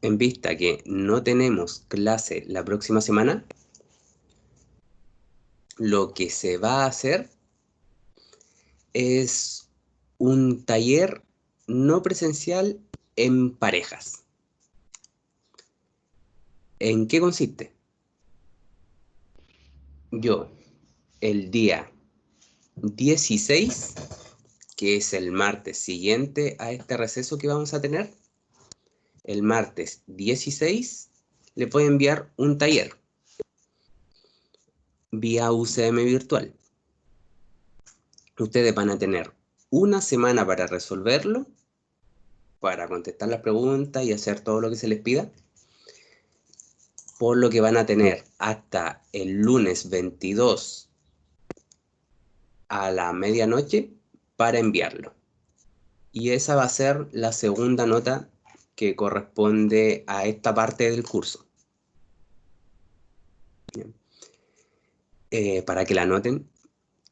en vista que no tenemos clase la próxima semana, lo que se va a hacer es un taller no presencial en parejas. ¿En qué consiste? Yo, el día 16, que es el martes siguiente a este receso que vamos a tener, el martes 16 le voy a enviar un taller vía UCM virtual. Ustedes van a tener una semana para resolverlo, para contestar las preguntas y hacer todo lo que se les pida, por lo que van a tener hasta el lunes 22 a la medianoche para enviarlo. Y esa va a ser la segunda nota que corresponde a esta parte del curso. Para que la anoten,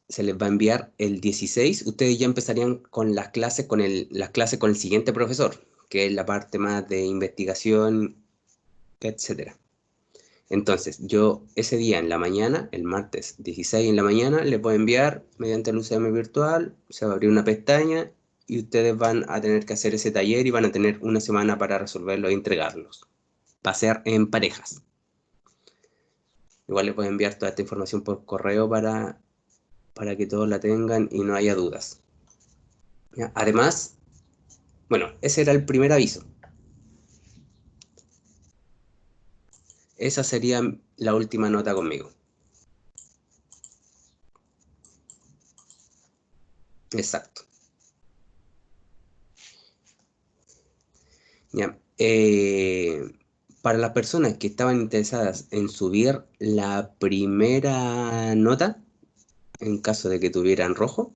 se les va a enviar el 16. Ustedes ya empezarían con las clases con el siguiente profesor, que es la parte más de investigación, etcétera. Entonces, yo ese día en la mañana, el martes 16 en la mañana, les voy a enviar mediante el UCM virtual, se va a abrir una pestaña y ustedes van a tener que hacer ese taller y van a tener una semana para resolverlo e entregarlos. Va a ser en parejas. Igual les voy a enviar toda esta información por correo para que todos la tengan y no haya dudas. ¿Ya? Además, bueno, ese era el primer aviso. Esa sería la última nota conmigo. Exacto. Ya. Para las personas que estaban interesadas en subir la primera nota, en caso de que tuvieran rojo,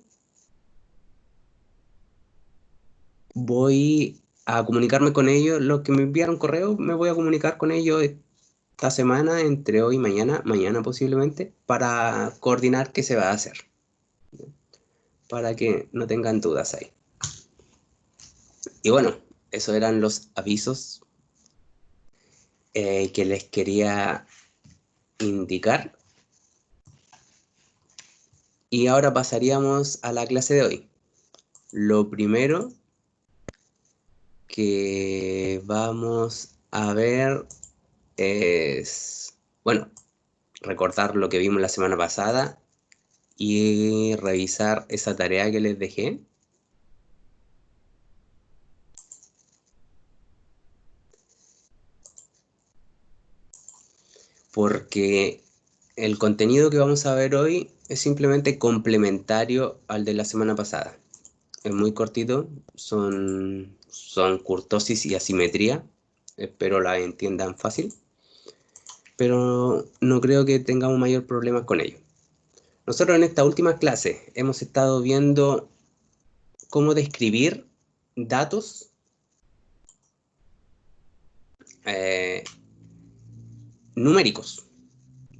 voy a comunicarme con ellos. Los que me enviaron correo, me voy a comunicar con ellos esta semana, entre hoy y mañana posiblemente, para coordinar qué se va a hacer. Para que no tengan dudas ahí. Y bueno, esos eran los avisos que les quería indicar. Y ahora pasaríamos a la clase de hoy. Lo primero que vamos a ver es, bueno, recordar lo que vimos la semana pasada y revisar esa tarea que les dejé. Porque el contenido que vamos a ver hoy es simplemente complementario al de la semana pasada. Es muy cortito, son kurtosis y asimetría, espero la entiendan fácil, pero no creo que tengamos mayor problema con ello. Nosotros en esta última clase hemos estado viendo cómo describir datos numéricos,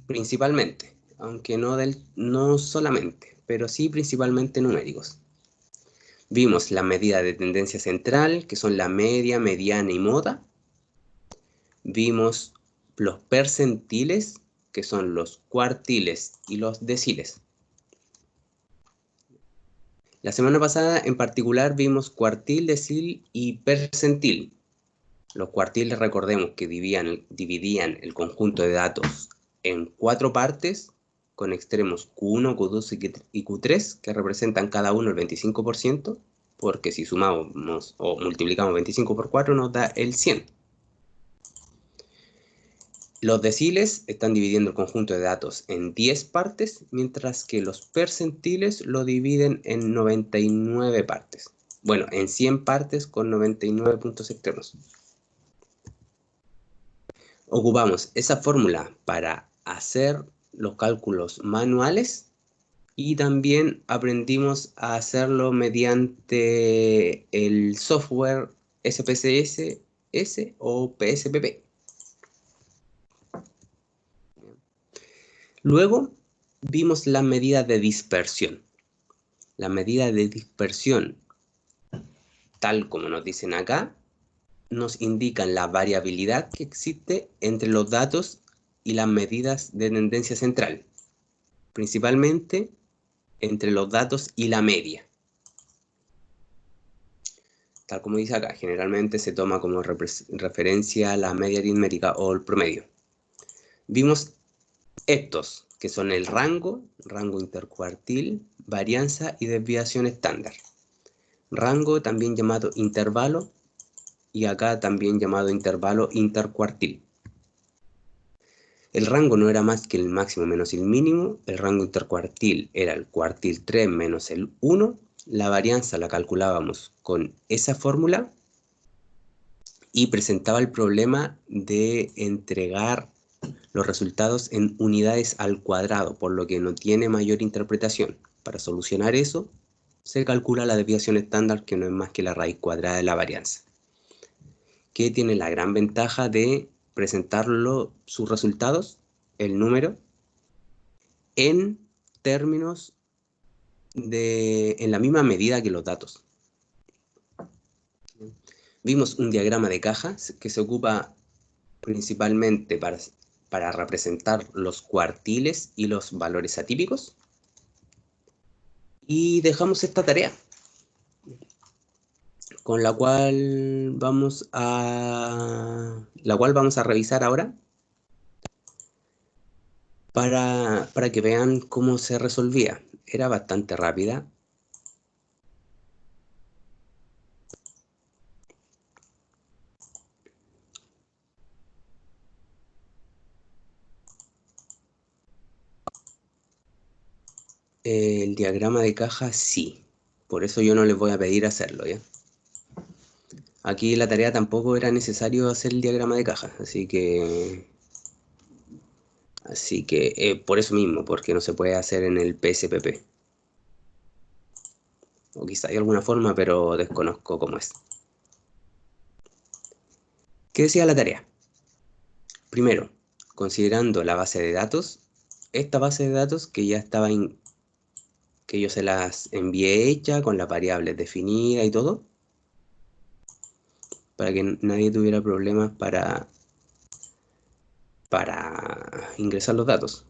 principalmente, aunque no solamente, pero sí principalmente numéricos. Vimos la medida de tendencia central, que son la media, mediana y moda. Vimos los percentiles, que son los cuartiles y los deciles. La semana pasada en particular vimos cuartil, decil y percentil. Los cuartiles, recordemos que dividían el conjunto de datos en 4 partes, con extremos Q1, Q2 y Q3, que representan cada uno el 25%, porque si sumamos o multiplicamos 25 por 4 nos da el 100. Los deciles están dividiendo el conjunto de datos en 10 partes, mientras que los percentiles lo dividen en 99 partes. Bueno, en 100 partes con 99 puntos extremos. Ocupamos esa fórmula para hacer los cálculos manuales y también aprendimos a hacerlo mediante el software SPSS o PSPP. Luego vimos la medida de dispersión. La medida de dispersión, tal como nos dicen acá, nos indican la variabilidad que existe entre los datos y las medidas de tendencia central, principalmente entre los datos y la media. Tal como dice acá, generalmente se toma como referencia la media aritmética o el promedio. Vimos estos, que son el rango intercuartil, varianza y desviación estándar. Rango también llamado intervalo, y acá también llamado intervalo intercuartil. El rango no era más que el máximo menos el mínimo, el rango intercuartil era el cuartil 3 menos el 1, la varianza la calculábamos con esa fórmula y presentaba el problema de entregar los resultados en unidades al cuadrado, por lo que no tiene mayor interpretación. Para solucionar eso, se calcula la desviación estándar, que no es más que la raíz cuadrada de la varianza, que tiene la gran ventaja de presentarlo, sus resultados, el número, en términos en la misma medida que los datos. Vimos un diagrama de caja que se ocupa principalmente para representar los cuartiles y los valores atípicos. Y dejamos esta tarea, con la cual vamos a revisar ahora para que vean cómo se resolvía. Era bastante rápida. El diagrama de caja sí, por eso yo no les voy a pedir hacerlo, ¿ya? Aquí la tarea tampoco era necesario hacer el diagrama de caja, así que por eso mismo, porque no se puede hacer en el PSPP. O quizá hay alguna forma, pero desconozco cómo es. ¿Qué decía la tarea? Primero, considerando la base de datos, esta base de datos que ya estaba que yo se las envié hecha con las variables definidas y todo, para que nadie tuviera problemas para ingresar los datos.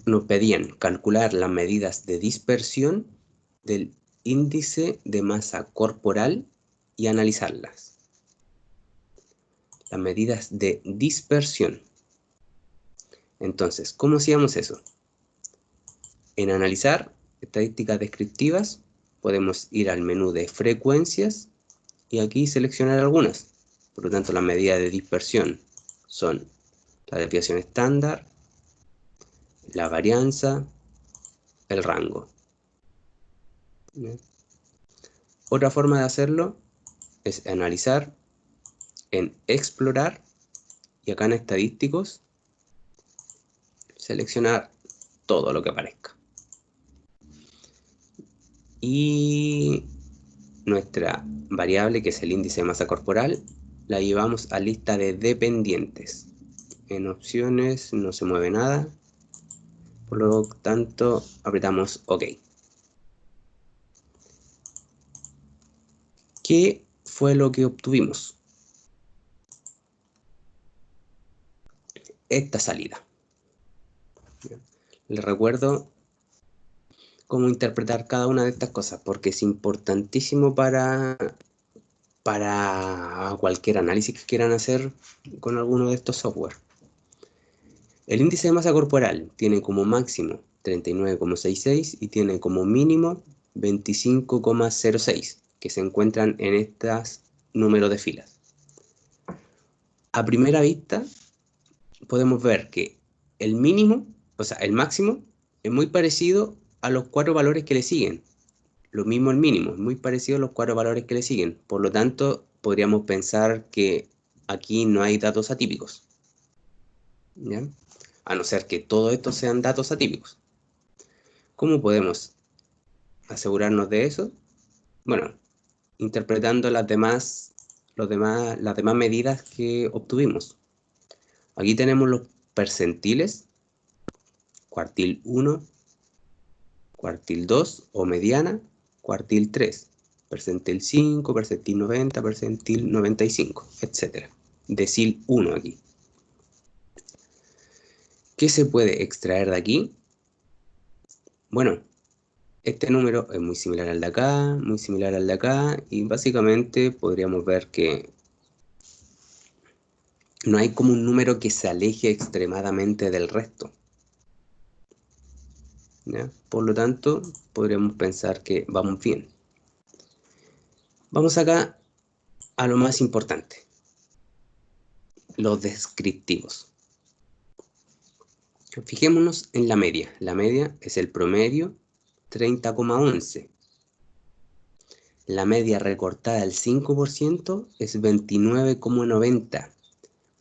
Nos pedían calcular las medidas de dispersión del índice de masa corporal y analizarlas. Las medidas de dispersión. Entonces, ¿cómo hacíamos eso? En analizar estadísticas descriptivas, podemos ir al menú de frecuencias y aquí seleccionar algunas. Por lo tanto, las medidas de dispersión son la desviación estándar, la varianza, el rango. Otra forma de hacerlo es analizar en explorar y acá en estadísticos seleccionar todo lo que aparezca. Y nuestra variable, que es el índice de masa corporal, la llevamos a lista de dependientes. En opciones no se mueve nada, por lo tanto apretamos OK. ¿Qué fue lo que obtuvimos? Esta salida. Les recuerdo cómo interpretar cada una de estas cosas, porque es importantísimo para cualquier análisis que quieran hacer con alguno de estos software. El índice de masa corporal tiene como máximo 39,66 y tiene como mínimo 25,06, que se encuentran en estos números de filas. A primera vista podemos ver que el mínimo, o sea, el máximo, es muy parecido a los 4 valores que le siguen. Lo mismo el mínimo, es muy parecido a los 4 valores que le siguen. Por lo tanto, podríamos pensar que aquí no hay datos atípicos, ¿ya? A no ser que todos estos sean datos atípicos. ¿Cómo podemos asegurarnos de eso? Bueno, interpretando las demás medidas que obtuvimos. Aquí tenemos los percentiles, cuartil 1, cuartil 2 o mediana, cuartil 3. Percentil 5, percentil 90, percentil 95, etc. Decil 1 aquí. ¿Qué se puede extraer de aquí? Bueno, este número es muy similar al de acá, muy similar al de acá, y básicamente podríamos ver que no hay como un número que se aleje extremadamente del resto, ¿ya? Por lo tanto, podríamos pensar que vamos bien. Vamos acá a lo más importante, los descriptivos. Fijémonos en la media. La media es el promedio 30,11. La media recortada al 5% es 29,90.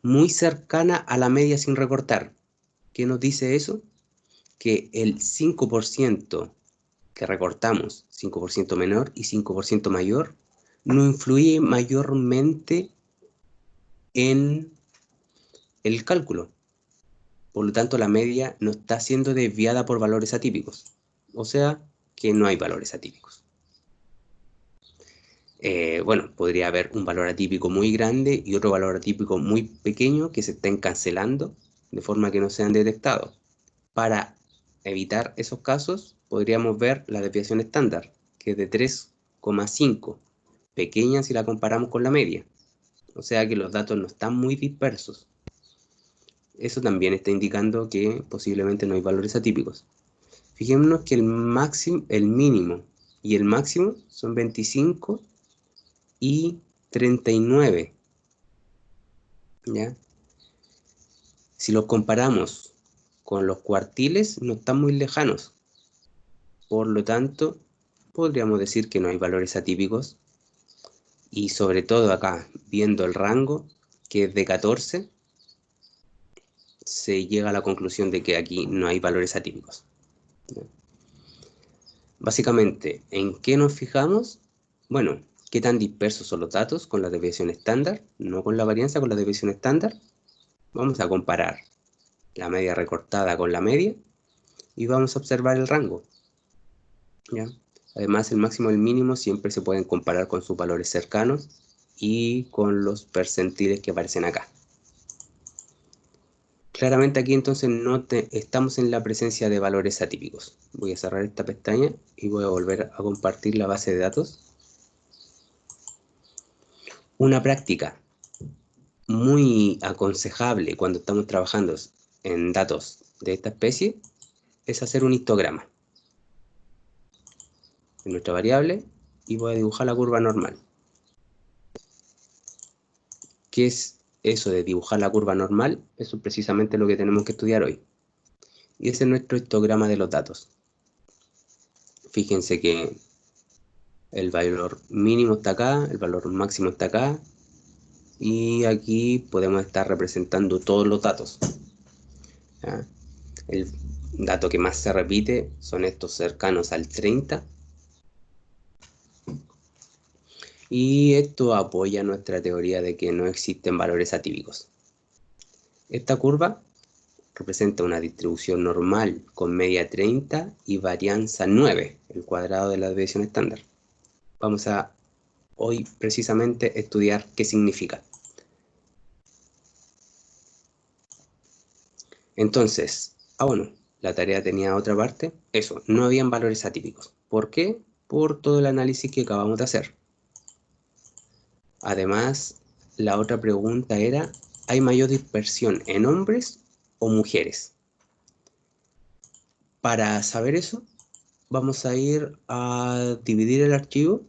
Muy cercana a la media sin recortar. ¿Qué nos dice eso? Que el 5% que recortamos, 5% menor y 5% mayor, no influye mayormente en el cálculo. Por lo tanto, la media no está siendo desviada por valores atípicos. O sea, que no hay valores atípicos. Bueno, podría haber un valor atípico muy grande y otro valor atípico muy pequeño que se estén cancelando de forma que no sean detectados. Para evitar esos casos, podríamos ver la desviación estándar, que es de 3,5, pequeña si la comparamos con la media. O sea que los datos no están muy dispersos. Eso también está indicando que posiblemente no hay valores atípicos. Fijémonos que el mínimo y el máximo son 25 y 39. ¿Ya? Si los comparamos con los cuartiles, no están muy lejanos. Por lo tanto, podríamos decir que no hay valores atípicos. Y sobre todo acá, viendo el rango, que es de 14, se llega a la conclusión de que aquí no hay valores atípicos. ¿Ya? Básicamente, ¿en qué nos fijamos? Bueno, ¿qué tan dispersos son los datos con la desviación estándar? No con la varianza, con la desviación estándar. Vamos a comparar la media recortada con la media y vamos a observar el rango. ¿Ya? Además, el máximo y el mínimo siempre se pueden comparar con sus valores cercanos y con los percentiles que aparecen acá. Claramente aquí entonces no estamos en la presencia de valores atípicos. Voy a cerrar esta pestaña y voy a volver a compartir la base de datos. Una práctica muy aconsejable cuando estamos trabajando en datos de esta especie es hacer un histograma de nuestra variable y voy a dibujar la curva normal. ¿Qué es eso de dibujar la curva normal? Eso es precisamente lo que tenemos que estudiar hoy. Y ese es nuestro histograma de los datos. Fíjense que el valor mínimo está acá, el valor máximo está acá, y aquí podemos estar representando todos los datos. ¿Ya? El dato que más se repite son estos cercanos al 30. Y esto apoya nuestra teoría de que no existen valores atípicos. Esta curva representa una distribución normal con media 30 y varianza 9, el cuadrado de la desviación estándar. Vamos a hoy precisamente estudiar qué significa. Entonces, bueno, la tarea tenía otra parte. Eso, no habían valores atípicos. ¿Por qué? Por todo el análisis que acabamos de hacer. Además, la otra pregunta era, ¿hay mayor dispersión en hombres o mujeres? Para saber eso, vamos a ir a dividir el archivo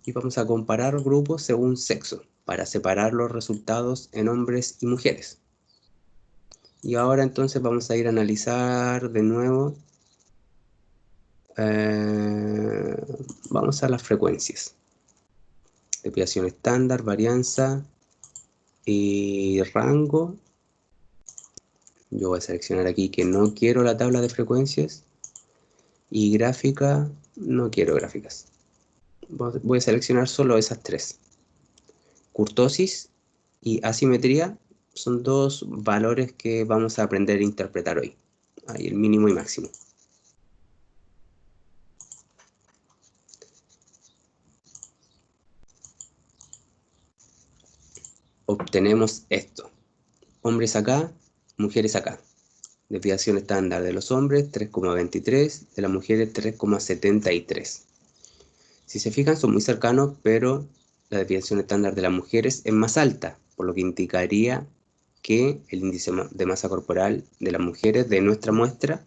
y vamos a comparar grupos según sexo para separar los resultados en hombres y mujeres. Y ahora entonces vamos a ir a analizar de nuevo. Vamos a las frecuencias. Desviación estándar, varianza y rango. Yo voy a seleccionar aquí que no quiero la tabla de frecuencias. Y gráfica, no quiero gráficas. Voy a seleccionar solo esas tres. Kurtosis y asimetría son dos valores que vamos a aprender a interpretar hoy. Ahí el mínimo y máximo. obtenemos esto. Hombres acá, mujeres acá. Desviación estándar de los hombres, 3,23, de las mujeres, 3,73. Si se fijan, son muy cercanos, pero la desviación estándar de las mujeres es más alta, por lo que indicaría que el índice de masa corporal de las mujeres de nuestra muestra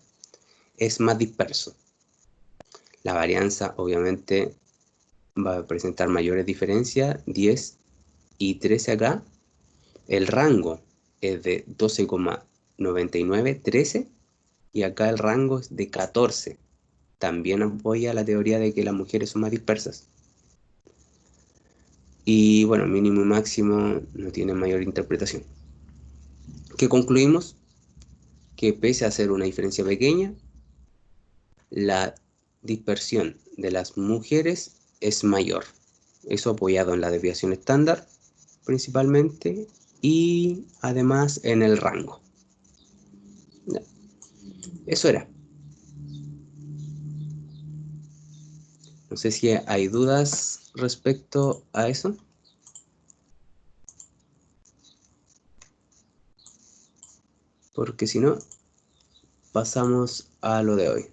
es más disperso. La varianza, obviamente, va a presentar mayores diferencias, 10 y 13 acá. El rango es de 12,99, 13, y acá el rango es de 14. También apoya la teoría de que las mujeres son más dispersas. Y bueno, mínimo y máximo no tienen mayor interpretación. ¿Qué concluimos? Que pese a ser una diferencia pequeña, la dispersión de las mujeres es mayor. Eso apoyado en la desviación estándar, principalmente, y además en el rango. Eso era. No sé si hay dudas respecto a eso. Porque si no, pasamos a lo de hoy.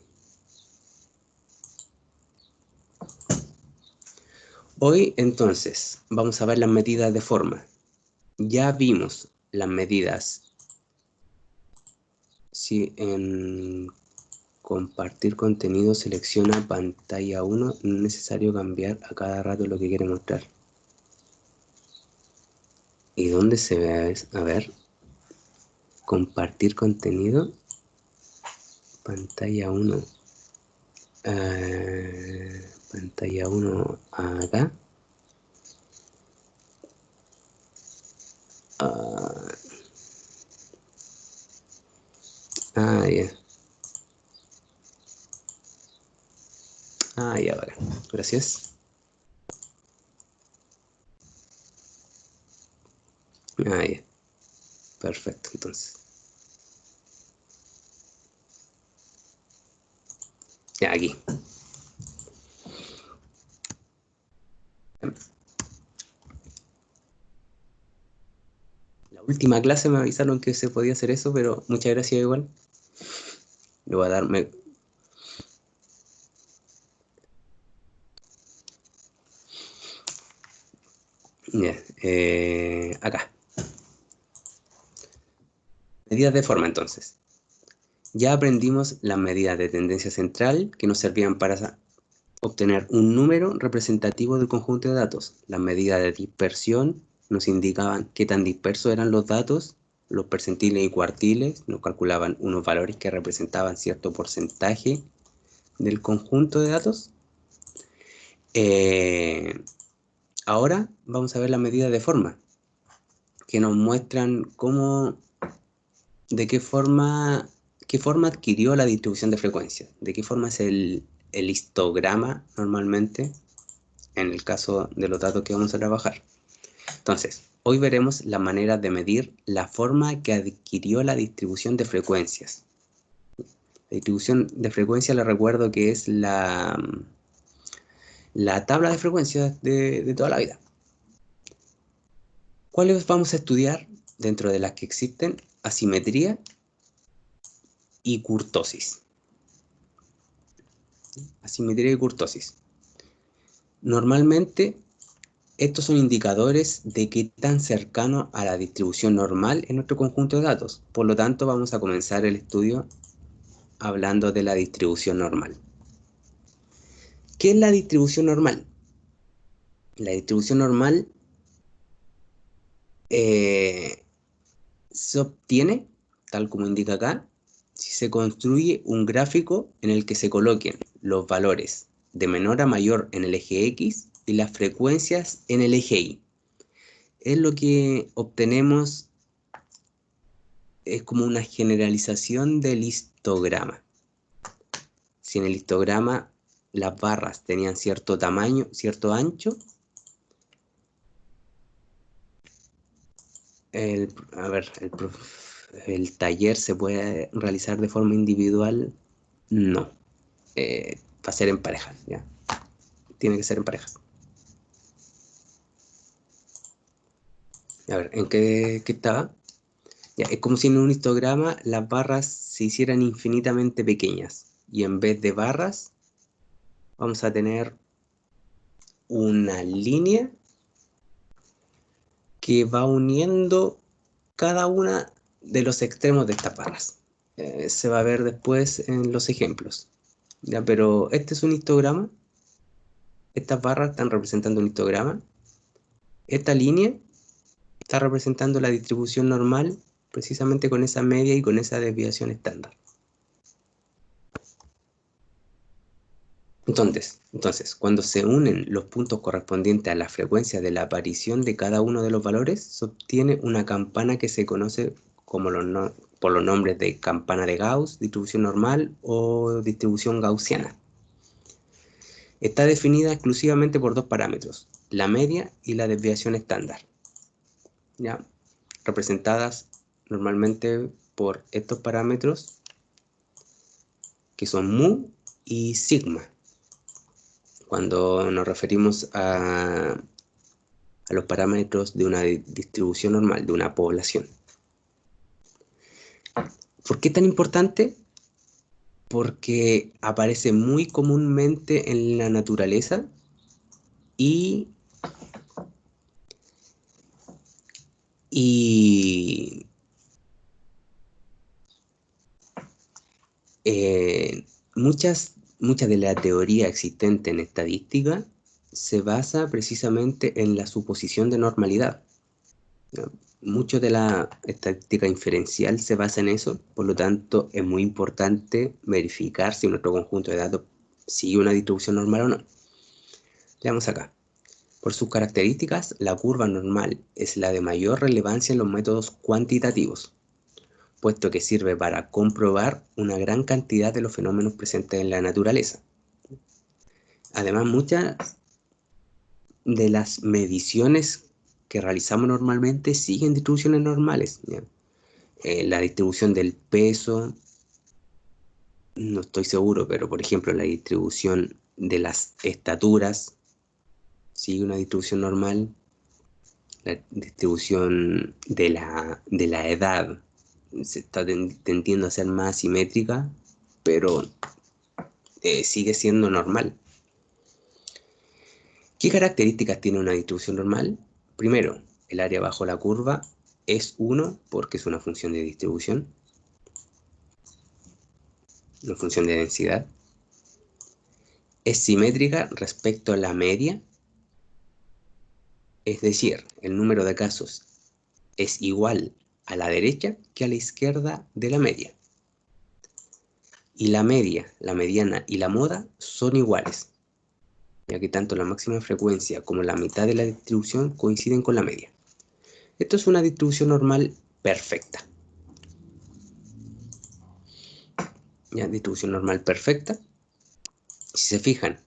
Hoy, entonces, vamos a ver las medidas de forma. Ya vimos las medidas. Si en compartir contenido selecciona pantalla 1, no es necesario cambiar a cada rato lo que quiere mostrar. ¿Y dónde se ve? A ver. Compartir contenido. Pantalla 1. Pantalla 1 acá. Ya. Ya, vale. Gracias. Ya. Perfecto, entonces. Ya, aquí. La última clase me avisaron que se podía hacer eso, pero muchas gracias igual. Le voy a darme... Ya, acá. Medidas de forma, entonces. Ya aprendimos las medidas de tendencia central que nos servían para obtener un número representativo del conjunto de datos. Las medidas de dispersión nos indicaban qué tan dispersos eran los datos. Los percentiles y cuartiles nos calculaban unos valores que representaban cierto porcentaje del conjunto de datos. Ahora vamos a ver las medidas de forma, que nos muestran de qué forma adquirió la distribución de frecuencias, de qué forma es el histograma normalmente, en el caso de los datos que vamos a trabajar. Entonces, hoy veremos la manera de medir la forma que adquirió la distribución de frecuencias. La distribución de frecuencias, les recuerdo que es la tabla de frecuencias de toda la vida. ¿Cuáles vamos a estudiar dentro de las que existen? Asimetría y kurtosis. Asimetría y kurtosis. Normalmente, estos son indicadores de qué tan cercano a la distribución normal es nuestro conjunto de datos. Por lo tanto, vamos a comenzar el estudio hablando de la distribución normal. ¿Qué es la distribución normal? La distribución normal se obtiene, tal como indica acá, si se construye un gráfico en el que se coloquen los valores de menor a mayor en el eje X y las frecuencias en el eje Y. Es lo que obtenemos, es como una generalización del histograma. Si en el histograma las barras tenían cierto tamaño, cierto ancho, el taller se puede realizar de forma individual, no. Va a ser en parejas, ¿ya? Tiene que ser en parejas. A ver, ¿en qué estaba? Ya, es como si en un histograma las barras se hicieran infinitamente pequeñas. Y en vez de barras, vamos a tener una línea que va uniendo cada una de los extremos de estas barras. Se va a ver después en los ejemplos. ¿Ya? Pero este es un histograma. Estas barras están representando un histograma. Esta línea está representando la distribución normal, precisamente con esa media y con esa desviación estándar. Entonces, cuando se unen los puntos correspondientes a la frecuencia de la aparición de cada uno de los valores, se obtiene una campana que se conoce como por los nombres de campana de Gauss, distribución normal o distribución gaussiana. Está definida exclusivamente por dos parámetros, la media y la desviación estándar, ¿ya? Representadas normalmente por estos parámetros que son mu y sigma, cuando nos referimos a los parámetros de una distribución normal, de una población. ¿Por qué es tan importante? Porque aparece muy comúnmente en la naturaleza y muchas de la teoría existente en estadística se basa precisamente en la suposición de normalidad, ¿no? Mucho de la estadística inferencial se basa en eso, por lo tanto es muy importante verificar si nuestro conjunto de datos sigue una distribución normal o no. Veamos acá. Por sus características, la curva normal es la de mayor relevancia en los métodos cuantitativos, puesto que sirve para comprobar una gran cantidad de los fenómenos presentes en la naturaleza. Además, muchas de las mediciones que realizamos normalmente siguen distribuciones normales, ¿ya? La distribución del peso, no estoy seguro, pero por ejemplo la distribución de las estaturas sigue una distribución normal. La distribución de la edad se está tendiendo a ser más simétrica, pero sigue siendo normal. ¿Qué características tiene una distribución normal? Primero, el área bajo la curva es 1 porque es una función de distribución, una función de densidad. Es simétrica respecto a la media, es decir, el número de casos es igual a la derecha que a la izquierda de la media. Y la media, la mediana y la moda son iguales, ya que tanto la máxima frecuencia como la mitad de la distribución coinciden con la media. Esto es una distribución normal perfecta. ¿Ya? Distribución normal perfecta. Si se fijan,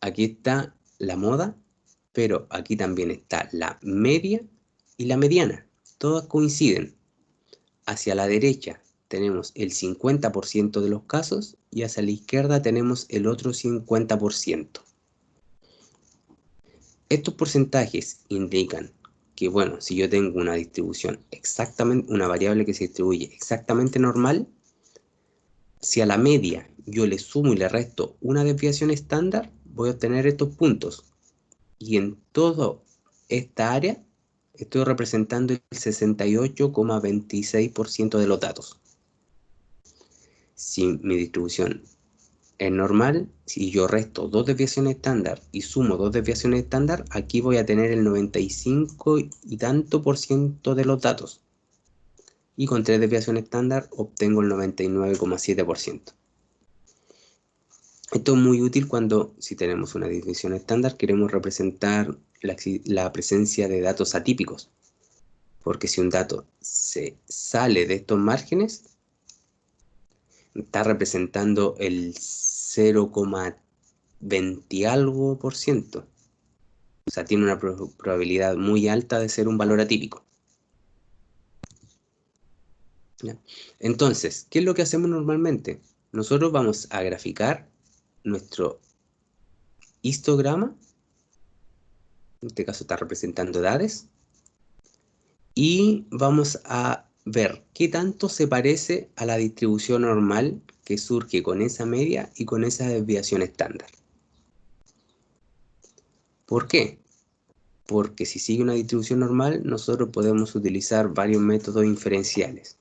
aquí está la moda, pero aquí también está la media y la mediana. Todas coinciden. Hacia la derecha tenemos el 50% de los casos y hacia la izquierda tenemos el otro 50%. Estos porcentajes indican que, bueno, si yo tengo una distribución exactamente, una variable que se distribuye exactamente normal, si a la media yo le sumo y le resto una desviación estándar, voy a obtener estos puntos. Y en toda esta área estoy representando el 68,26% de los datos. Si mi distribución es normal, si yo resto dos desviaciones estándar y sumo dos desviaciones estándar, aquí voy a tener el 95 y tanto por ciento de los datos. Y con tres desviaciones estándar obtengo el 99,7%. Esto es muy útil cuando, si tenemos una distribución estándar, queremos representar la presencia de datos atípicos. Porque si un dato se sale de estos márgenes, está representando el 0,20 algo por ciento. O sea, tiene una probabilidad muy alta de ser un valor atípico. ¿Ya? Entonces, ¿qué es lo que hacemos normalmente? Nosotros vamos a graficar nuestro histograma, en este caso está representando edades, Y vamos a ver qué tanto se parece a la distribución normal que surge con esa media y con esa desviación estándar. ¿Por qué? Porque si sigue una distribución normal, nosotros podemos utilizar varios métodos inferenciales.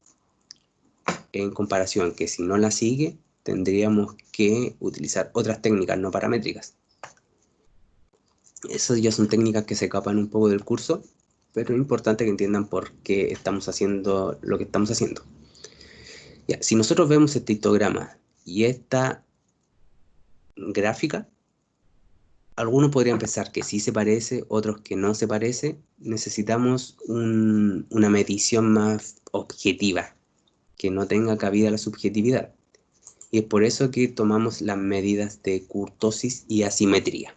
En comparación que si no la sigue, tendríamos que utilizar otras técnicas no paramétricas. Esas ya son técnicas que se escapan un poco del curso, pero es importante que entiendan por qué estamos haciendo lo que estamos haciendo. Ya, si nosotros vemos este histograma y esta gráfica, algunos podrían pensar que sí se parece, otros que no se parece. Necesitamos una medición más objetiva, que no tenga cabida la subjetividad. Y es por eso que tomamos las medidas de kurtosis y asimetría.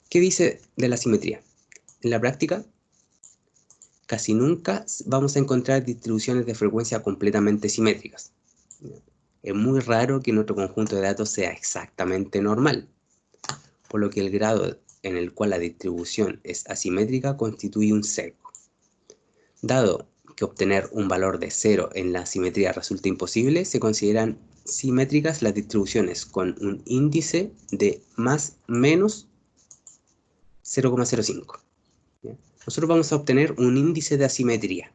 ¿Qué dice de la asimetría? En la práctica, casi nunca vamos a encontrar distribuciones de frecuencia completamente simétricas. Es muy raro que nuestro conjunto de datos sea exactamente normal, por lo que el grado en el cual la distribución es asimétrica constituye un sesgo. Dado que obtener un valor de 0 en la asimetría resulta imposible, se consideran simétricas las distribuciones con un índice de más menos 0,05. Nosotros vamos a obtener un índice de asimetría.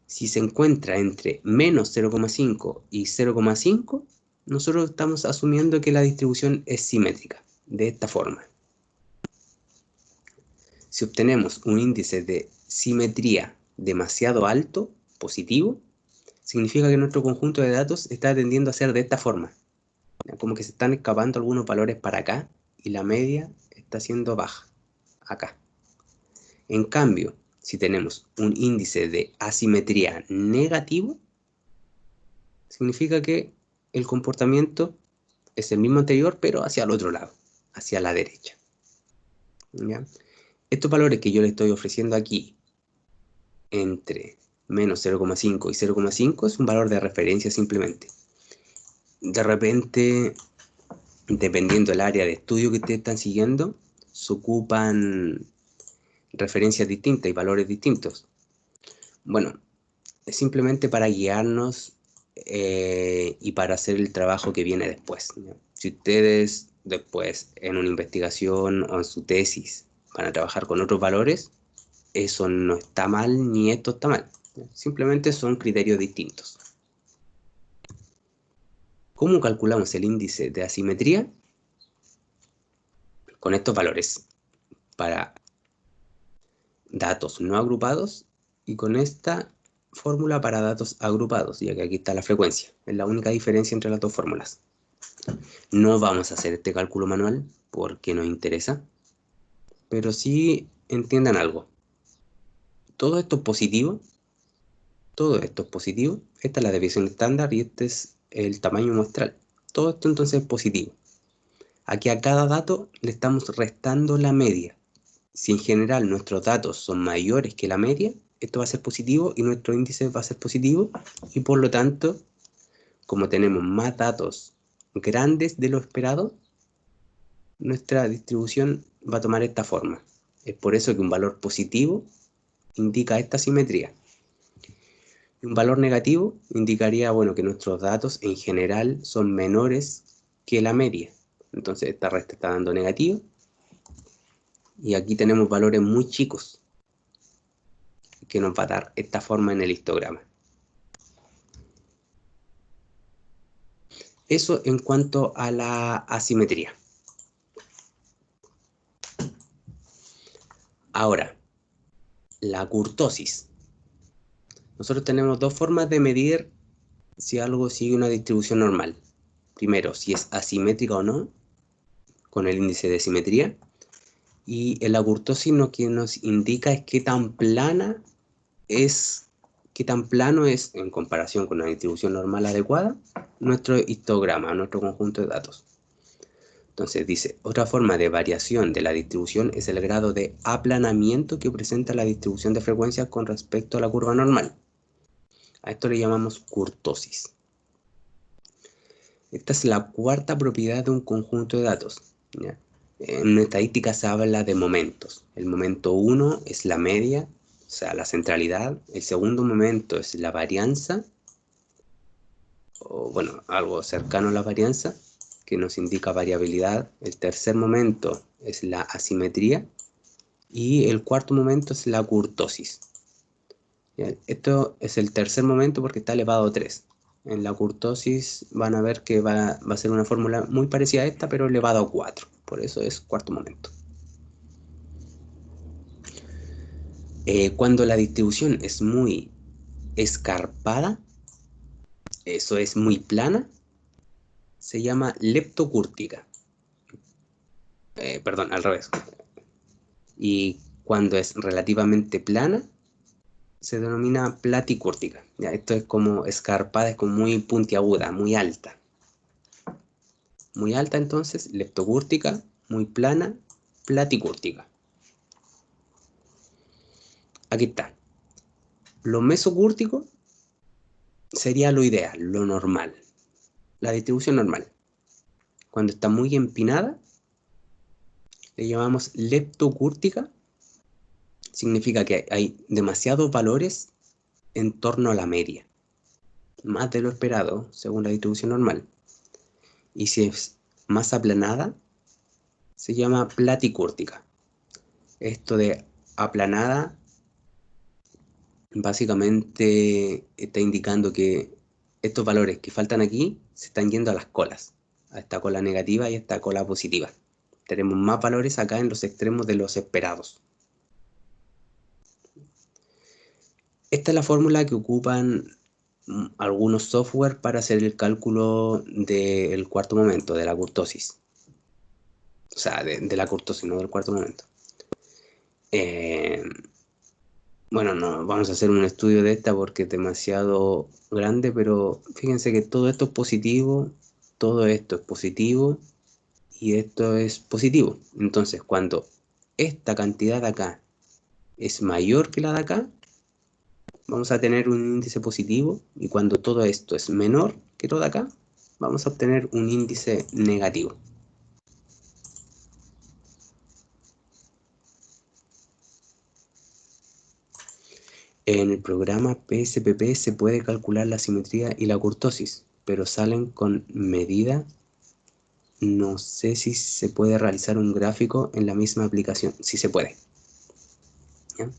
Si se encuentra entre menos 0,5 y 0,5, nosotros estamos asumiendo que la distribución es simétrica, de esta forma. Si obtenemos un índice de simetría demasiado alto, positivo, significa que nuestro conjunto de datos está tendiendo a ser de esta forma. Como que se están escapando algunos valores para acá y la media está siendo baja, acá. En cambio, si tenemos un índice de asimetría negativo, significa que el comportamiento es el mismo anterior, pero hacia el otro lado, hacia la derecha. ¿Ya? Estos valores que yo le estoy ofreciendo aquí, entre menos 0,5 y 0,5, es un valor de referencia simplemente. De repente, dependiendo del área de estudio que ustedes están siguiendo, se ocupan referencias distintas y valores distintos. Bueno, es simplemente para guiarnos y para hacer el trabajo que viene después, ¿no? Si ustedes después en una investigación o en su tesis van a trabajar con otros valores, eso no está mal ni esto está mal, ¿no? Simplemente son criterios distintos. ¿Cómo calculamos el índice de asimetría? Con estos valores para datos no agrupados y con esta fórmula para datos agrupados, ya que aquí está la frecuencia. Es la única diferencia entre las dos fórmulas. No vamos a hacer este cálculo manual porque nos interesa, pero sí entiendan algo. Todo esto es positivo. Todo esto es positivo. Esta es la desviación estándar y este es el tamaño muestral. Todo esto entonces es positivo. Aquí a cada dato le estamos restando la media. Si en general nuestros datos son mayores que la media, esto va a ser positivo y nuestro índice va a ser positivo, y por lo tanto, como tenemos más datos grandes de lo esperado, nuestra distribución va a tomar esta forma. Es por eso que un valor positivo indica esta simetría. Y un valor negativo indicaría, bueno, que nuestros datos en general son menores que la media. Entonces esta resta está dando negativo. Y aquí tenemos valores muy chicos, que nos va a dar esta forma en el histograma. Eso en cuanto a la asimetría. Ahora, la kurtosis. Nosotros tenemos dos formas de medir si algo sigue una distribución normal. Primero, si es asimétrica o no, con el índice de simetría. Y en la kurtosis lo que nos indica es qué tan plano es en comparación con una distribución normal adecuada nuestro histograma, nuestro conjunto de datos. Entonces dice, otra forma de variación de la distribución es el grado de aplanamiento que presenta la distribución de frecuencias con respecto a la curva normal. A esto le llamamos kurtosis. Esta es la cuarta propiedad de un conjunto de datos, ¿ya? En estadística se habla de momentos. El momento 1 es la media, o sea, la centralidad. El segundo momento es la varianza, o bueno, algo cercano a la varianza, que nos indica variabilidad. El tercer momento es la asimetría. Y el cuarto momento es la kurtosis. Esto es el tercer momento porque está elevado a 3. En la kurtosis van a ver que va a ser una fórmula muy parecida a esta, pero elevado a 4. Por eso es cuarto momento. Cuando la distribución es muy escarpada, eso es muy plana, se llama leptocúrtica. Perdón, al revés. Y cuando es relativamente plana, se denomina platicúrtica. ¿Ya? Esto es como escarpada, es como muy puntiaguda, muy alta. Muy alta entonces, leptocúrtica, muy plana, platicúrtica. Aquí está. Lo mesocúrtico sería lo ideal, lo normal, la distribución normal. Cuando está muy empinada, le llamamos leptocúrtica. Significa que hay demasiados valores en torno a la media, más de lo esperado según la distribución normal. Y si es más aplanada, se llama platicúrtica. Esto de aplanada básicamente está indicando que estos valores que faltan aquí se están yendo a las colas, a esta cola negativa y a esta cola positiva. Tenemos más valores acá en los extremos de los esperados. Esta es la fórmula que ocupan algunos software para hacer el cálculo del cuarto momento, de la kurtosis. O sea, de la kurtosis, no del cuarto momento. Bueno, no vamos a hacer un estudio de esta porque es demasiado grande, pero fíjense que todo esto es positivo, todo esto es positivo y esto es positivo. Entonces, cuando esta cantidad de acá es mayor que la de acá, vamos a tener un índice positivo, y cuando todo esto es menor que todo acá, vamos a obtener un índice negativo. En el programa PSPP se puede calcular la simetría y la kurtosis, pero salen con medida. No sé si se puede realizar un gráfico en la misma aplicación. Sí se puede. ¿Ya?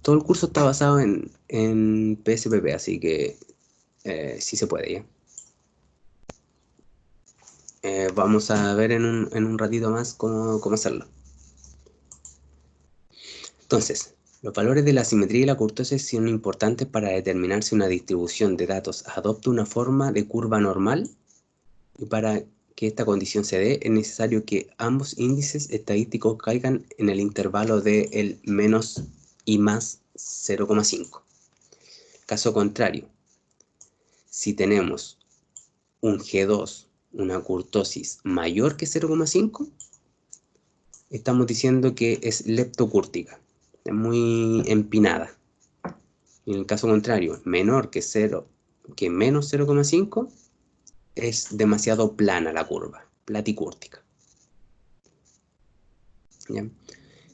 Todo el curso está basado en PSPP, así que sí se puede, ¿ya? Vamos a ver en un ratito más cómo hacerlo. Entonces, los valores de la simetría y la kurtosis son importantes para determinar si una distribución de datos adopta una forma de curva normal, y para que esta condición se dé es necesario que ambos índices estadísticos caigan en el intervalo de el menos y más 0,5. Caso contrario, si tenemos un G2, una kurtosis mayor que 0,5, estamos diciendo que es leptocúrtica, es muy empinada. Y en el caso contrario, menor que menos 0,5, es demasiado plana la curva, platicúrtica. ¿Ya?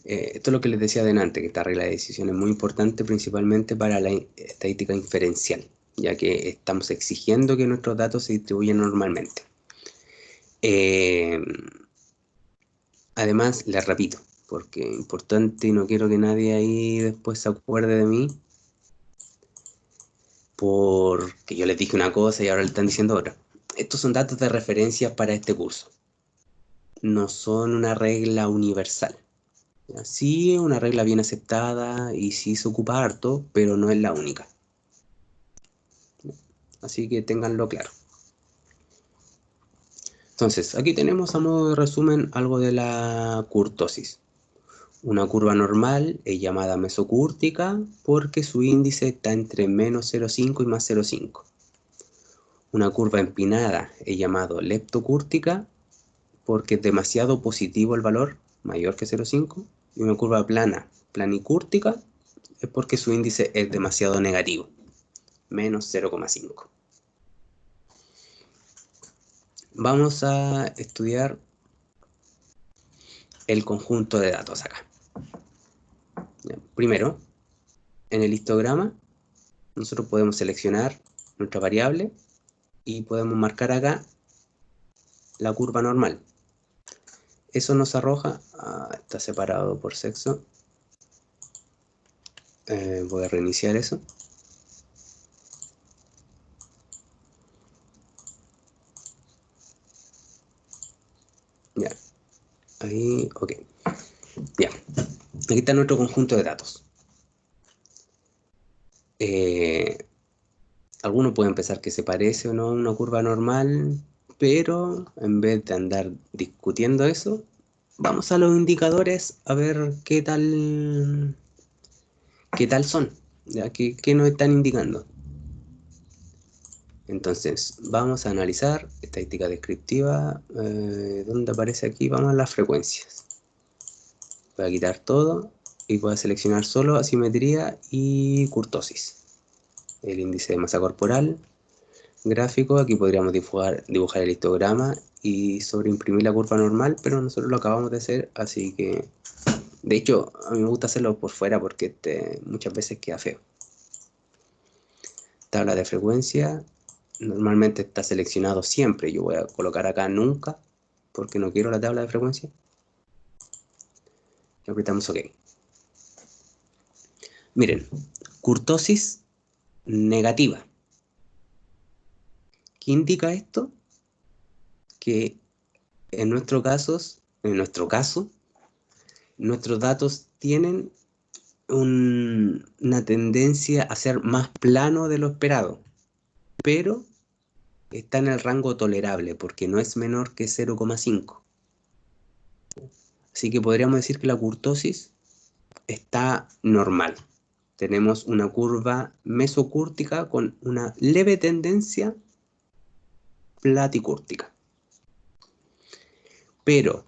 Esto es lo que les decía adelante, que esta regla de decisión es muy importante principalmente para la estadística inferencial, ya que estamos exigiendo que nuestros datos se distribuyan normalmente. Además, les repito, porque es importante y no quiero que nadie ahí después se acuerde de mí, porque yo les dije una cosa y ahora le están diciendo otra. Estos son datos de referencia para este curso, no son una regla universal. Sí es una regla bien aceptada y sí se ocupa harto, pero no es la única. Así que ténganlo claro. Entonces, aquí tenemos a modo de resumen algo de la kurtosis. Una curva normal es llamada mesocúrtica porque su índice está entre menos 0,5 y más 0,5. Una curva empinada es llamada leptocúrtica porque es demasiado positivo el valor, mayor que 0,5. Y una curva plana, planicúrtica, es porque su índice es demasiado negativo, menos 0,5. Vamos a estudiar el conjunto de datos acá. Primero, en el histograma, nosotros podemos seleccionar nuestra variable y podemos marcar acá la curva normal. Eso nos arroja, está separado por sexo. Voy a reiniciar eso. Ya, ahí, ok. Ya, aquí está nuestro conjunto de datos. Algunos pueden pensar que se parece o no a una curva normal, pero en vez de andar discutiendo eso, vamos a los indicadores a ver qué tal son, ¿ya? ¿Qué nos están indicando? Entonces, vamos a analizar estadística descriptiva. ¿Dónde aparece aquí? Vamos a las frecuencias. Voy a quitar todo y voy a seleccionar solo asimetría y kurtosis. El índice de masa corporal, gráfico, aquí podríamos dibujar el histograma y sobreimprimir la curva normal, pero nosotros lo acabamos de hacer, así que... De hecho, a mí me gusta hacerlo por fuera porque muchas veces queda feo. Tabla de frecuencia, normalmente está seleccionado siempre. Yo voy a colocar acá nunca, porque no quiero la tabla de frecuencia. Y apretamos OK. Miren, kurtosis negativa. ¿Qué indica esto? Que en nuestro caso, nuestros datos tienen una tendencia a ser más plano de lo esperado, pero está en el rango tolerable porque no es menor que 0,5. Así que podríamos decir que la kurtosis está normal. Tenemos una curva mesocúrtica con una leve tendencia platicúrtica. Pero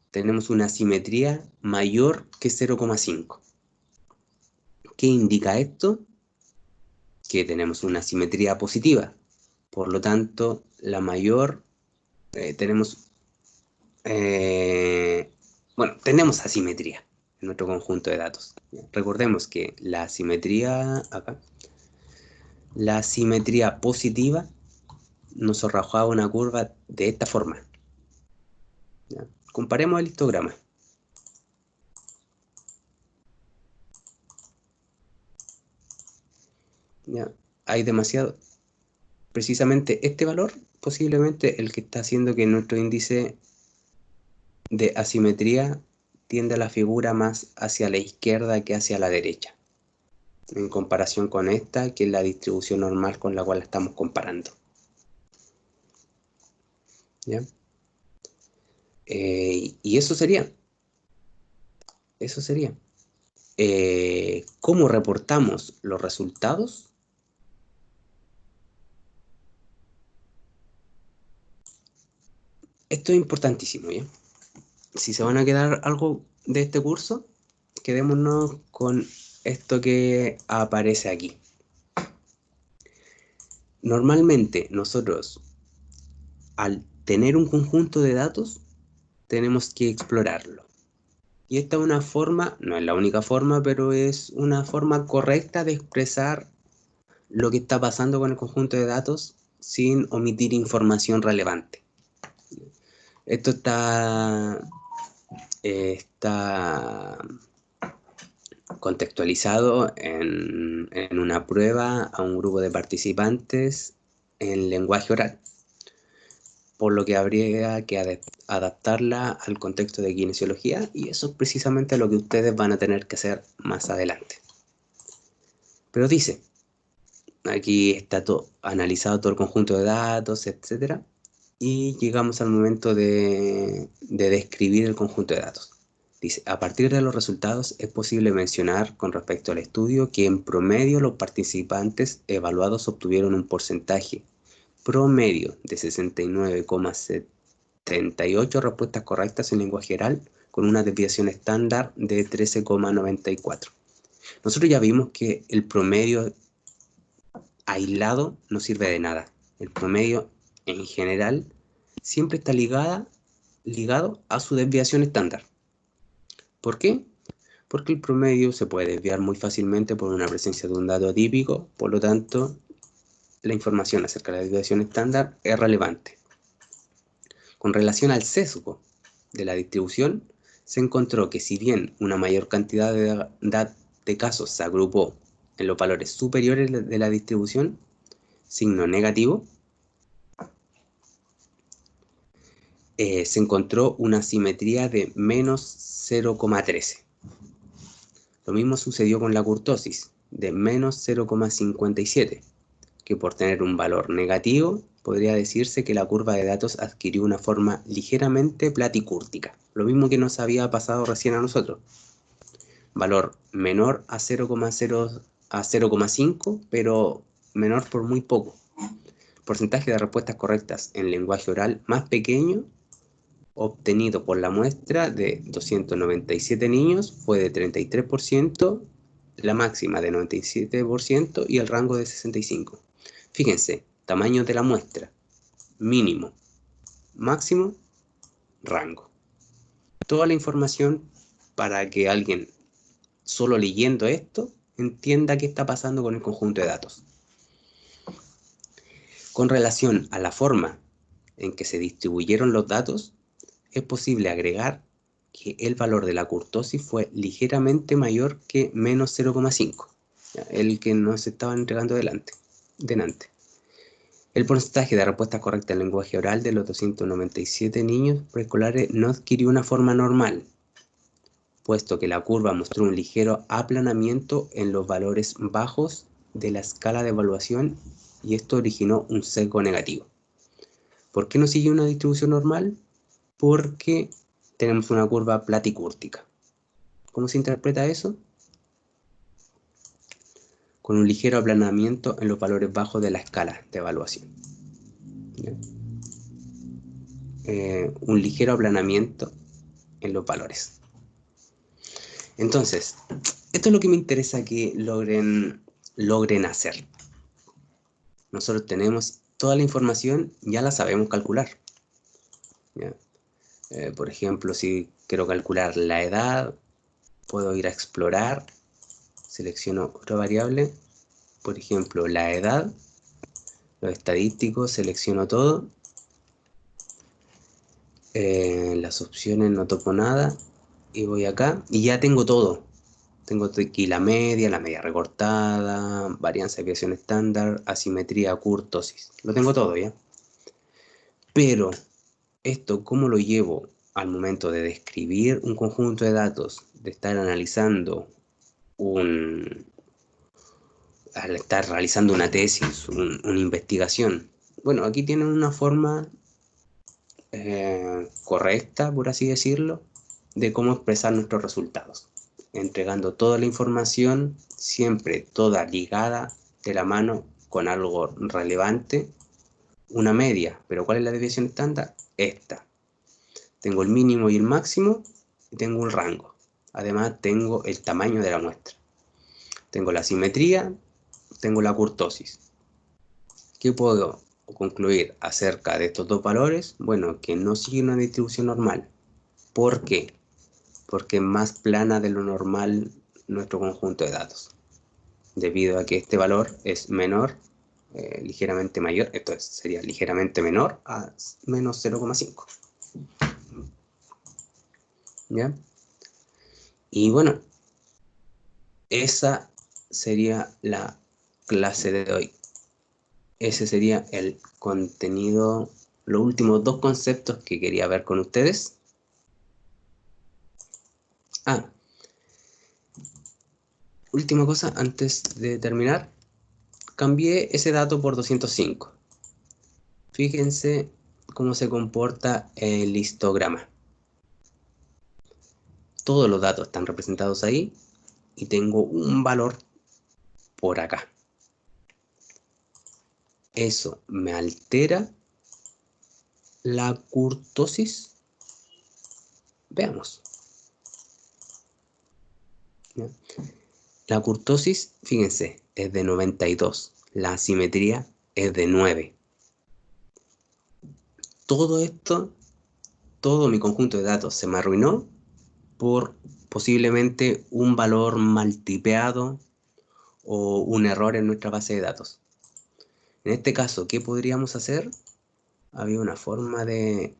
tenemos una simetría mayor que 0,5. ¿Qué indica esto? Que tenemos una simetría positiva. Por lo tanto, la mayor, tenemos asimetría en nuestro conjunto de datos. Recordemos que la simetría positiva nos arrojaba una curva de esta forma. ¿Ya? Comparemos el histograma. ¿Ya? Hay demasiado. Precisamente este valor, posiblemente el que está haciendo que nuestro índice de asimetría tiende a la figura más hacia la izquierda que hacia la derecha, en comparación con esta, que es la distribución normal con la cual la estamos comparando. ¿Ya? Y eso sería. ¿Cómo reportamos los resultados? Esto es importantísimo, ¿ya? Si se van a quedar algo de este curso, quedémonos con esto que aparece aquí. Normalmente nosotros, al tener un conjunto de datos, tenemos que explorarlo. Y esta es una forma, no es la única forma, pero es una forma correcta de expresar lo que está pasando con el conjunto de datos sin omitir información relevante. Esto está contextualizado en una prueba a un grupo de participantes en lenguaje oral, por lo que habría que adaptarla al contexto de kinesiología, y eso es precisamente lo que ustedes van a tener que hacer más adelante. Pero dice, aquí está analizado todo el conjunto de datos, etc. Y llegamos al momento de describir el conjunto de datos. Dice, a partir de los resultados es posible mencionar con respecto al estudio que en promedio los participantes evaluados obtuvieron un porcentaje promedio de 69,78 respuestas correctas en lenguaje oral con una desviación estándar de 13,94. Nosotros ya vimos que el promedio aislado no sirve de nada. El promedio en general siempre está ligado a su desviación estándar. ¿Por qué? Porque el promedio se puede desviar muy fácilmente por una presencia de un dato atípico, por lo tanto, la información acerca de la desviación estándar es relevante. Con relación al sesgo de la distribución, se encontró que si bien una mayor cantidad de casos se agrupó en los valores superiores de la distribución, signo negativo, se encontró una simetría de menos 0,13. Lo mismo sucedió con la kurtosis, de menos 0,57, que por tener un valor negativo, podría decirse que la curva de datos adquirió una forma ligeramente platicúrtica. Lo mismo que nos había pasado recién a nosotros. Valor menor a 0,5, pero menor por muy poco. Porcentaje de respuestas correctas en lenguaje oral más pequeño obtenido por la muestra de 297 niños fue de 33%, la máxima de 97% y el rango de 65%. Fíjense, tamaño de la muestra, mínimo, máximo, rango. Toda la información para que alguien, solo leyendo esto, entienda qué está pasando con el conjunto de datos. Con relación a la forma en que se distribuyeron los datos, es posible agregar que el valor de la kurtosis fue ligeramente mayor que menos 0,5, el que nos estaban entregando delante. El porcentaje de respuesta correcta en lenguaje oral de los 297 niños preescolares no adquirió una forma normal, puesto que la curva mostró un ligero aplanamiento en los valores bajos de la escala de evaluación y esto originó un sesgo negativo. ¿Por qué no siguió una distribución normal? Porque tenemos una curva platicúrtica. ¿Cómo se interpreta eso? Con un ligero aplanamiento en los valores bajos de la escala de evaluación. Un ligero aplanamiento en los valores. Entonces, esto es lo que me interesa que logren hacer. Nosotros tenemos toda la información, ya la sabemos calcular. Por ejemplo, si quiero calcular la edad, puedo ir a explorar, selecciono otra variable, por ejemplo, la edad, los estadísticos, selecciono todo, las opciones no toco nada, y voy acá, y ya tengo todo. Tengo aquí la media recortada, varianza de desviación estándar, asimetría, kurtosis. Lo tengo todo, ¿ya? Pero, esto, ¿cómo lo llevo al momento de describir un conjunto de datos, de estar analizando al estar realizando una tesis, una investigación? Bueno, aquí tienen una forma correcta, por así decirlo, de cómo expresar nuestros resultados, entregando toda la información, siempre toda ligada de la mano con algo relevante, una media. ¿Pero cuál es la desviación estándar? Esta. Tengo el mínimo y el máximo, y tengo el rango. Además tengo el tamaño de la muestra. Tengo la simetría, tengo la kurtosis. ¿Qué puedo concluir acerca de estos dos valores? Bueno, que no sigue una distribución normal. ¿Por qué? Porque es más plana de lo normal nuestro conjunto de datos, debido a que este valor es menor, ligeramente mayor, esto sería ligeramente menor a menos 0,5. ¿Ya? Y bueno, esa sería la clase de hoy. Ese sería el contenido, los últimos dos conceptos que quería ver con ustedes. Última cosa antes de terminar, cambié ese dato por 205. Fíjense cómo se comporta el histograma. Todos los datos están representados ahí y tengo un valor por acá. Eso me altera la kurtosis. Veamos. ¿Ya? La kurtosis, fíjense, es de 92. La asimetría es de 9. Todo esto, todo mi conjunto de datos se me arruinó por posiblemente un valor mal tipeado o un error en nuestra base de datos. En este caso, ¿qué podríamos hacer? Había una forma de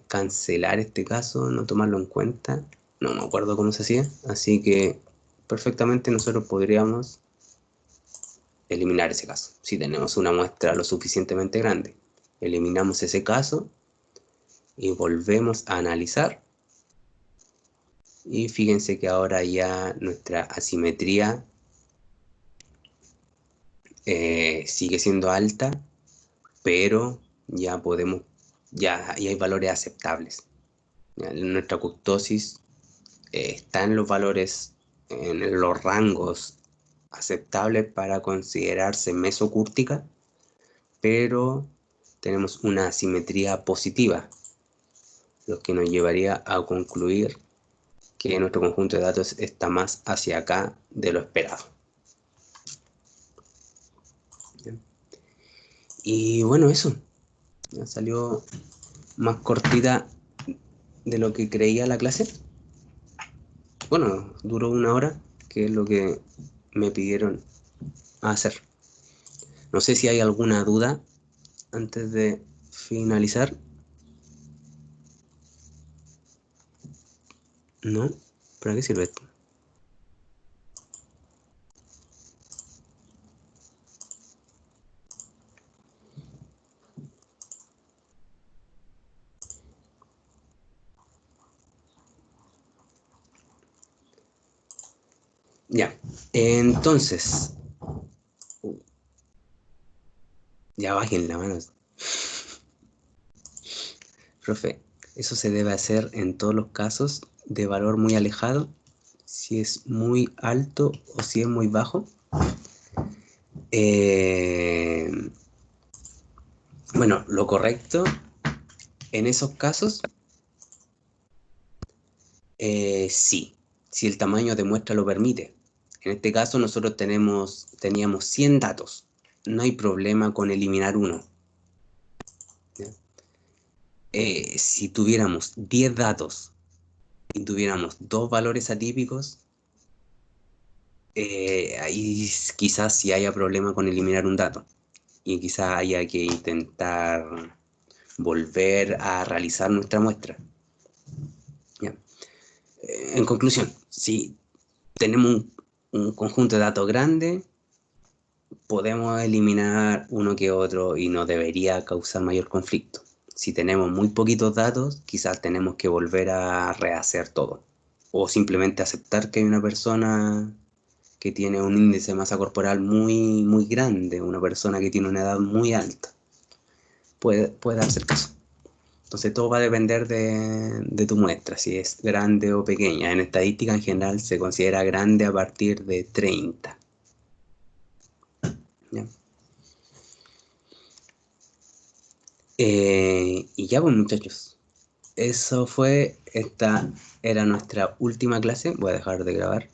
cancelar este caso, no tomarlo en cuenta. No me acuerdo cómo se hacía, así que perfectamente nosotros podríamos eliminar ese caso. Si tenemos una muestra lo suficientemente grande, eliminamos ese caso y volvemos a analizar. Y fíjense que ahora ya nuestra asimetría sigue siendo alta, pero ya podemos, ya hay valores aceptables. Ya, nuestra kurtosis está en los valores, en los rangos aceptables para considerarse mesocúrtica, pero tenemos una asimetría positiva, lo que nos llevaría a concluir que nuestro conjunto de datos está más hacia acá de lo esperado. ¿Bien? Y bueno, eso ya salió más cortita de lo que creía la clase. Bueno, duró 1 hora, que es lo que me pidieron hacer. No sé si hay alguna duda antes de finalizar. ¿No? ¿Para qué sirve esto? Ya, entonces, ya bajen la mano. Profe, eso se debe hacer en todos los casos de valor muy alejado, si es muy alto o si es muy bajo. Bueno, lo correcto en esos casos, sí, si el tamaño de muestra lo permite. En este caso nosotros teníamos 100 datos, no hay problema con eliminar uno. Si tuviéramos 10 datos y tuviéramos 2 valores atípicos, ahí quizás sí haya problema con eliminar un dato y quizás haya que intentar volver a realizar nuestra muestra. ¿Ya? En conclusión, si tenemos un conjunto de datos grande, podemos eliminar uno que otro y no debería causar mayor conflicto. Si tenemos muy poquitos datos, quizás tenemos que volver a rehacer todo. O simplemente aceptar que hay una persona que tiene un índice de masa corporal muy, muy grande, una persona que tiene una edad muy alta. Puede darse el caso. Entonces todo va a depender de tu muestra, si es grande o pequeña. En estadística en general se considera grande a partir de 30. ¿Ya? Y ya pues muchachos, esta era nuestra última clase. Voy a dejar de grabar.